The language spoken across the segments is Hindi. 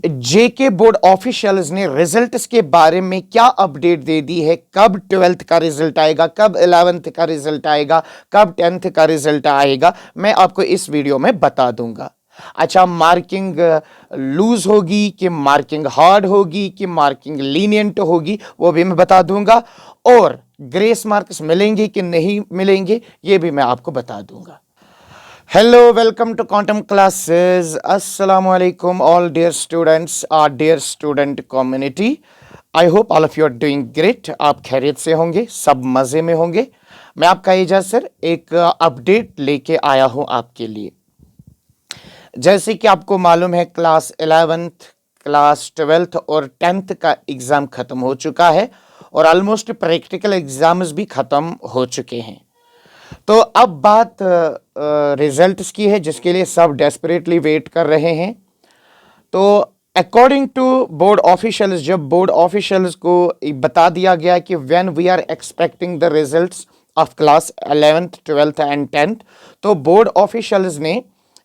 जेके बोर्ड ऑफिशियल्स ने रिजल्ट्स के बारे में क्या अपडेट दे दी है, कब 12th का रिजल्ट आएगा, कब 11th का रिजल्ट आएगा, कब 10th का रिजल्ट आएगा, मैं आपको इस वीडियो में बता दूंगा। अच्छा, मार्किंग लूज होगी कि मार्किंग हार्ड होगी कि मार्किंग लीनियंट होगी, वो भी मैं बता दूंगा। और ग्रेस मार्क्स मिलेंगे कि नहीं मिलेंगे, ये भी मैं आपको बता दूंगा। Hello, welcome to Quantum Classes. Assalamu alaikum, all dear students, our dear student community. I hope all of you are doing great. आप खैरियत से होंगे, सब मज़े में होंगे। मैं आपका एजाज सर एक अपडेट लेके आया हूँ आपके लिए। जैसे कि आपको मालूम है, क्लास 11th, क्लास 12th और 10th का एग्ज़ाम ख़त्म हो चुका है और ऑलमोस्ट प्रैक्टिकल एग्ज़ाम्स भी ख़त्म हो चुके हैं। तो अब बात रिजल्ट्स की है, जिसके लिए सब डेस्परेटली वेट कर रहे हैं। तो अकॉर्डिंग टू बोर्ड ऑफिशियल्स, जब बोर्ड ऑफिशियल्स को बता दिया गया कि when we are expecting the results of class 11th, 12th and 10th, तो बोर्ड ऑफिशियल्स ने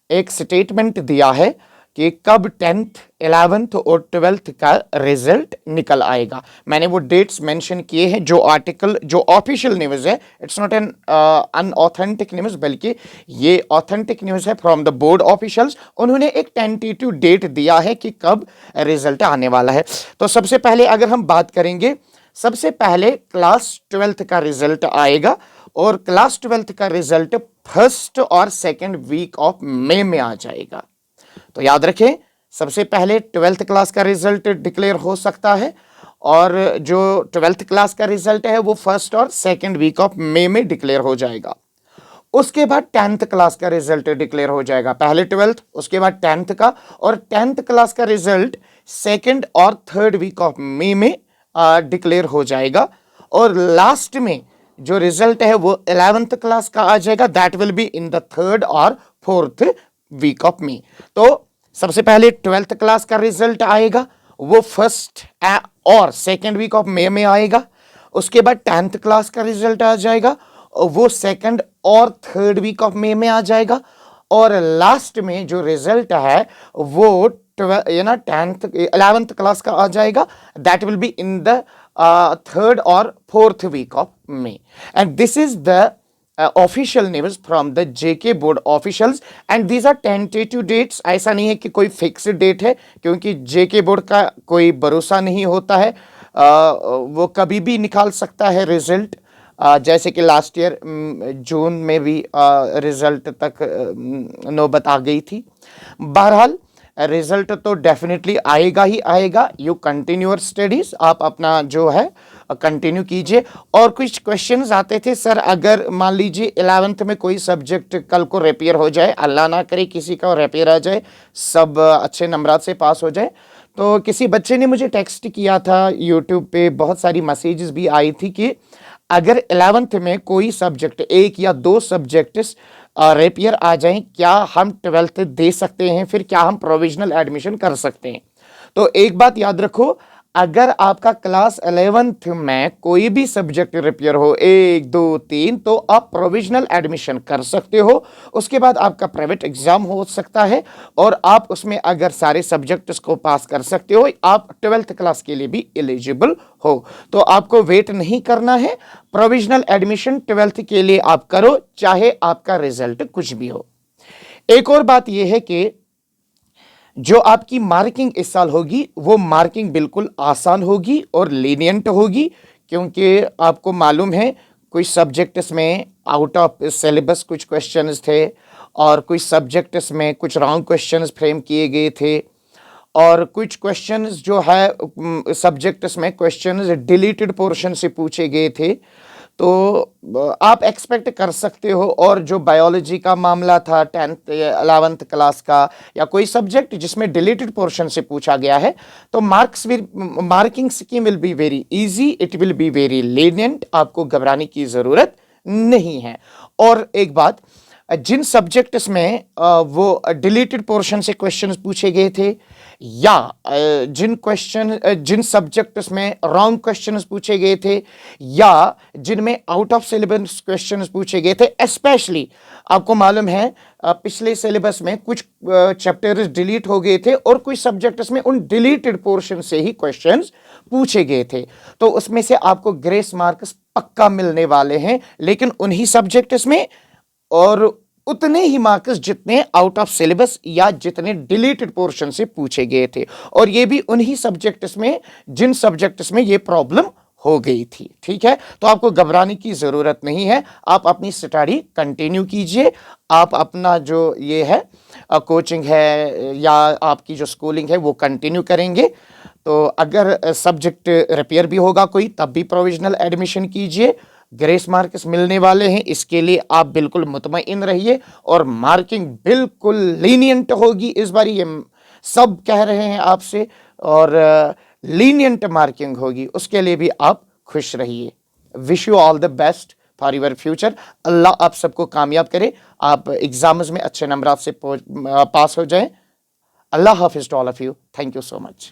एक स्टेटमेंट दिया है कि कब 10th, 11th और 12th का रिजल्ट निकल आएगा। मैंने वो डेट्स मेंशन किए हैं। जो आर्टिकल, जो ऑफिशियल न्यूज़ है, it's not an unauthentic news, बल्कि ये ऑथेंटिक न्यूज़ है फ्रॉम द बोर्ड ऑफिशियल्स। उन्होंने एक टेंटेटिव डेट दिया है कि कब रिजल्ट आने वाला है। तो सबसे पहले अगर हम बात करेंगे, सबसे पहले क्लास 12th का रिजल्ट आएगा और क्लास 12th का रिजल्ट 1st और 2nd वीक ऑफ मई में आ जाएगा। तो याद रखें, सबसे पहले 12th क्लास का रिजल्ट डिक्लेयर हो सकता है और जो 12th क्लास का रिजल्ट है वो 1st और 2nd वीक ऑफ मई में डिक्लेयर हो जाएगा। उसके बाद 10th क्लास का रिजल्ट डिक्लेयर हो जाएगा। पहले 12th, उसके बाद 10th का, और 10th क्लास का रिजल्ट 2nd और 3rd वीक ऑफ मई में डिक्लेयर हो जाएगा। और लास्ट में जो रिजल्ट है वो 11th क्लास का आ जाएगा। That will be in the 3rd or 4th week of मई। तो सबसे पहले 12th क्लास का रिजल्ट आएगा, वो 1st और 2nd वीक ऑफ मई में आएगा। उसके बाद 10th क्लास का रिजल्ट आ जाएगा, वो 2nd और 3rd वीक ऑफ मई में आ जाएगा। और लास्ट में जो रिजल्ट है वो 10th 11th क्लास का आ जाएगा। That will be in the 3rd or 4th week of May. And this is the official news from the JK board officials and these are tentative dates. ऐसा नहीं है कि कोई फिक्स्ड डेट है, क्योंकि जेके बोर्ड का कोई भरोसा नहीं होता है। वो कभी भी निकाल सकता है रिजल्ट। जैसे कि लास्ट ईयर जून में भी रिजल्ट तक नौबत आ गई थी। बहरहाल रिजल्ट तो डेफिनेटली आएगा ही आएगा। यू कंटिन्यू योर स्टडीज, आप अपना जो है कंटिन्यू कीजिए। और कुछ क्वेश्चंस आते थे, सर अगर मान लीजिए 11th में कोई सब्जेक्ट कल को रेपियर हो जाए, अल्लाह ना करे किसी का रेपियर आ जाए, सब अच्छे नंबरात से पास हो जाए। तो किसी बच्चे ने मुझे टेक्स्ट किया था, यूट्यूब पे बहुत सारी मैसेजेस भी आई थी कि अगर 11th में कोई सब्जेक्ट, एक या दो सब्जेक्ट्स रेपियर आ जाएं, क्या हम 12th दे सकते हैं, फिर क्या हम प्रोविजनल एडमिशन कर सकते हैं। तो एक बात याद रखो, अगर आपका क्लास 11th में कोई भी सब्जेक्ट रिपेयर हो, 1, 2, 3, तो आप प्रोविजनल एडमिशन कर सकते हो। उसके बाद आपका प्राइवेट एग्जाम हो सकता है और आप उसमें अगर सारे सब्जेक्ट्स को पास कर सकते हो, आप 12th क्लास के लिए भी एलिजिबल हो। तो आपको वेट नहीं करना है, प्रोविजनल एडमिशन 12th के लिए आप करो, चाहे आपका रिजल्ट कुछ भी हो। एक और बात यह है कि जो आपकी मार्किंग इस साल होगी, वो मार्किंग बिल्कुल आसान होगी और लीनियंट होगी, क्योंकि आपको मालूम है कुछ सब्जेक्ट्स में आउट ऑफ सिलेबस कुछ क्वेश्चंस थे और कुछ सब्जेक्ट्स में कुछ रॉन्ग क्वेश्चंस फ्रेम किए गए थे और कुछ क्वेश्चंस जो है सब्जेक्ट्स में क्वेश्चंस डिलीटेड पोर्शन से पूछे गए थे। तो आप एक्सपेक्ट कर सकते हो। और जो बायोलॉजी का मामला था 10th 11th क्लास का, या कोई सब्जेक्ट जिसमें डिलीटेड पोर्शन से पूछा गया है, तो marking scheme will be very easy, it will be very lenient, आपको घबराने की ज़रूरत नहीं है। और एक बात, जिन सब्जेक्ट्स में वो डिलीटेड पोर्शन से क्वेश्चंस पूछे गए थे, या जिन सब्जेक्ट्स में रॉन्ग क्वेश्चंस पूछे गए थे, या जिनमें आउट ऑफ सिलेबस क्वेश्चंस पूछे गए थे। स्पेशली आपको मालूम है पिछले सिलेबस में कुछ चैप्टर्स डिलीट हो गए थे और कुछ सब्जेक्ट्स में उन डिलीटेड पोर्शन से ही क्वेश्चंस पूछे गए थे, तो उसमें से आपको ग्रेस मार्क्स पक्का मिलने वाले हैं, लेकिन उन्हीं सब्जेक्ट्स में और उतने ही मार्क्स जितने आउट ऑफ सिलेबस या जितने डिलीटेड पोर्शन से पूछे गए थे, और ये भी उन्हीं सब्जेक्ट्स में जिन सब्जेक्ट्स में ये प्रॉब्लम हो गई थी। ठीक है, तो आपको घबराने की जरूरत नहीं है, आप अपनी स्टडी कंटिन्यू कीजिए। आप अपना जो ये है कोचिंग है या आपकी जो स्कूलिंग है वो कंटिन्यू करेंगे, तो अगर सब्जेक्ट रिपेयर भी होगा कोई तब भी प्रोविजनल एडमिशन कीजिए। ग्रेस मार्क्स मिलने वाले हैं, इसके लिए आप बिल्कुल मुतमईन रहिए, और मार्किंग बिल्कुल लीनियंट होगी इस बार, ये सब कह रहे हैं आपसे, और लीनियंट मार्किंग होगी, उसके लिए भी आप खुश रहिए। Wish you all the best for your future. Allah आप सबको कामयाब करे, आप एग्जाम्स में अच्छे नंबर से पास हो जाएं। अल्लाह हाफिज to all of you. Thank you so much.